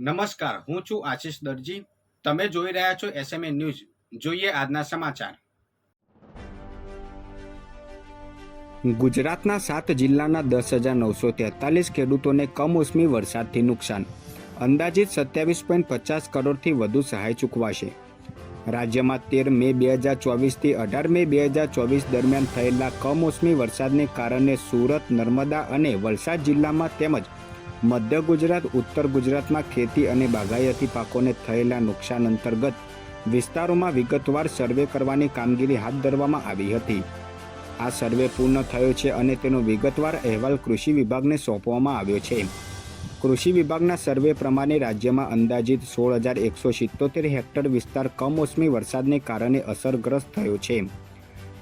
નમસ્કાર, હું છું આશિષ દરજી. તમે જોઈ રહ્યા છો એસએમએ ન્યૂઝ. જોઈએ આજના સમાચાર. ગુજરાતના 7 જિલ્લાના 10,943 ખેડૂતોને કમોસમી વરસાદથી નુકસાન. અંદાજિત 27.50 કરોડથી વધુ સહાય ચૂકવાશે. રાજ્યમાં 13 મે 2024થી 18 મે 2024 દરમિયાન થયેલા કમોસમી વરસાદને કારણે સુરત, નર્મદા અને વલસાડ જિલ્લામાં તેમજ મધ્ય ગુજરાત, ઉત્તર ગુજરાતમાં ખેતી અને બાગાયતી પાકોને થયેલા નુકસાન અંતર્ગત વિસ્તારોમાં વિગતવાર સર્વે કરવાની કામગીરી હાથ ધરવામાં આવી હતી. આ સર્વે પૂર્ણ થયો છે અને તેનો વિગતવાર અહેવાલ કૃષિ વિભાગને સોંપવામાં આવ્યો છે. કૃષિ વિભાગના સર્વે પ્રમાણે રાજ્યમાં અંદાજિત 16,177 હેક્ટર વિસ્તાર કમોસમી વરસાદને કારણે અસરગ્રસ્ત થયો છે.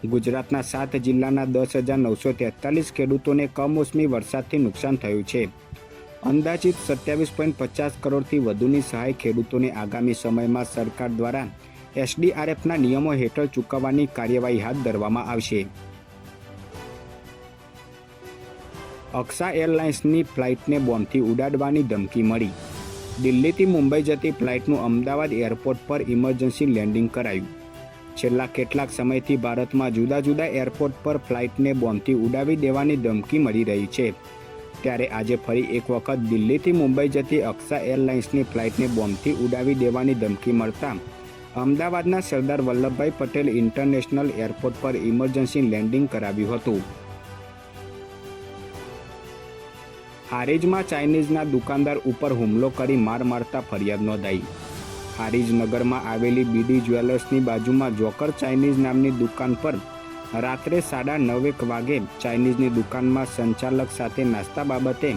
ગુજરાતના 7 જિલ્લાના 10,943 ખેડૂતોને કમોસમી વરસાદથી નુકસાન થયું છે. અંદાજિત 27.50 કરોડથી વધુની સહાય ખેડૂતોને આગામી સમયમાં સરકાર દ્વારા એસડીઆરએફના નિયમો હેઠળ ચૂકવવાની કાર્યવાહી હાથ ધરવામાં આવશે. અક્ષા એરલાઇન્સની ફ્લાઇટને બોમ્બથી ઉડાડવાની ધમકી મળી. દિલ્હીથી મુંબઈ જતી ફ્લાઇટનું અમદાવાદ એરપોર્ટ પર ઇમરજન્સી લેન્ડિંગ કરાયું. છેલ્લા કેટલાક સમયથી ભારતમાં જુદા જુદા એરપોર્ટ પર ફ્લાઇટને બોમ્બથી ઉડાવી દેવાની ધમકી મળી રહી છે. ત્યારે આજે ફરી એક વખત દિલ્હીથી મુંબઈ જતી અક્ષા એરલાઇન્સની ફ્લાઇટને બોમ્બથી ઉડાવી દેવાની ધમકી મળતા અમદાવાદના સરદાર વલ્લભભાઈ પટેલ ઇન્ટરનેશનલ એરપોર્ટ પર ઇમરજન્સી લેન્ડિંગ કરાવ્યું હતું. હારીજમાં ચાઇનીઝના દુકાનદાર ઉપર હુમલો કરી માર મારતા ફરિયાદ નોંધાઈ. હારીજ નગરમાં આવેલી બીડી જ્વેલર્સની બાજુમાં જોકર ચાઇનીઝ નામની દુકાન પર રાત્રે 9:30 વાગે ચાઇનીઝની દુકાનમાં સંચાલક સાથે નાસ્તા બાબતે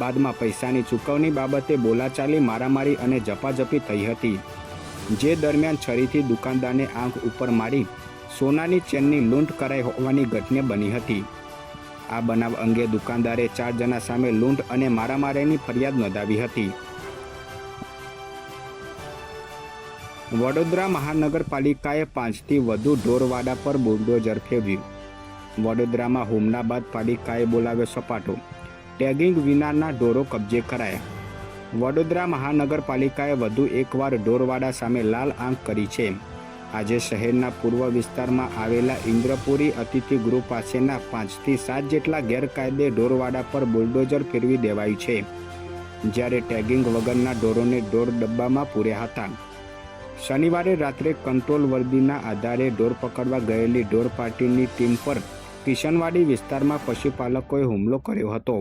બાદમાં પૈસાની ચૂકવણી બાબતે બોલાચાલી, મારામારી અને ઝપાઝપી થઈ હતી. જે દરમિયાન છરીથી દુકાનદારને આંખ ઉપર મારી સોનાની ચેનની લૂંટ કરાઈ હોવાની ઘટના બની હતી. આ બનાવ અંગે દુકાનદારે 4 જણા સામે લૂંટ અને મારામારીની ફરિયાદ નોંધાવી હતી. વડોદરા મહાનગરપાલિકાએ 5થી વધુ ઢોરવાડા પર બુલડોઝર ફેરવ્યું. વડોદરામાં હુમલા બાદ પાલિકાએ બોલાવ્યો સપાટો. ટેગિંગ વિનાના ઢોરો કબજે કરાયા. વડોદરા મહાનગરપાલિકાએ વધુ એકવાર ઢોરવાડા સામે લાલ આંખ કરી છે. આજે શહેરના પૂર્વ વિસ્તારમાં આવેલા ઇન્દ્રપુરી અતિથિ ગૃહ પાસેના 5થી 7 જેટલા ગેરકાયદે ઢોરવાડા પર બુલડોઝર ફેરવી દેવાયું છે. જ્યારે ટેગિંગ વગરના ઢોરોને ઢોર ડબ્બામાં પૂર્યા હતા. શનિવારે રાત્રે કંટ્રોલ વર્દીના આધારે ઢોર પકડવા ગયેલી ઢોર પાર્ટીની ટીમ પર કિશનવાડી વિસ્તારમાં પશુપાલકોએ હુમલો કર્યો હતો,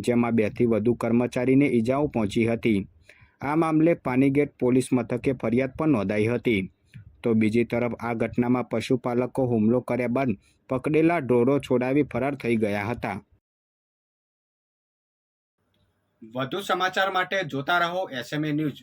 જેમાં 2થી વધુ કર્મચારીને ઈજાઓ પહોંચી હતી. આ મામલે પાનીગેટ પોલીસ મથકે ફરિયાદ પણ નોંધાઈ હતી. તો બીજી તરફ આ ઘટનામાં પશુપાલકો હુમલો કર્યા બાદ પકડેલા ઢોરો છોડાવી ફરાર થઈ ગયા હતા. વધુ સમાચાર માટે જોતા રહો એસએમએ ન્યૂઝ.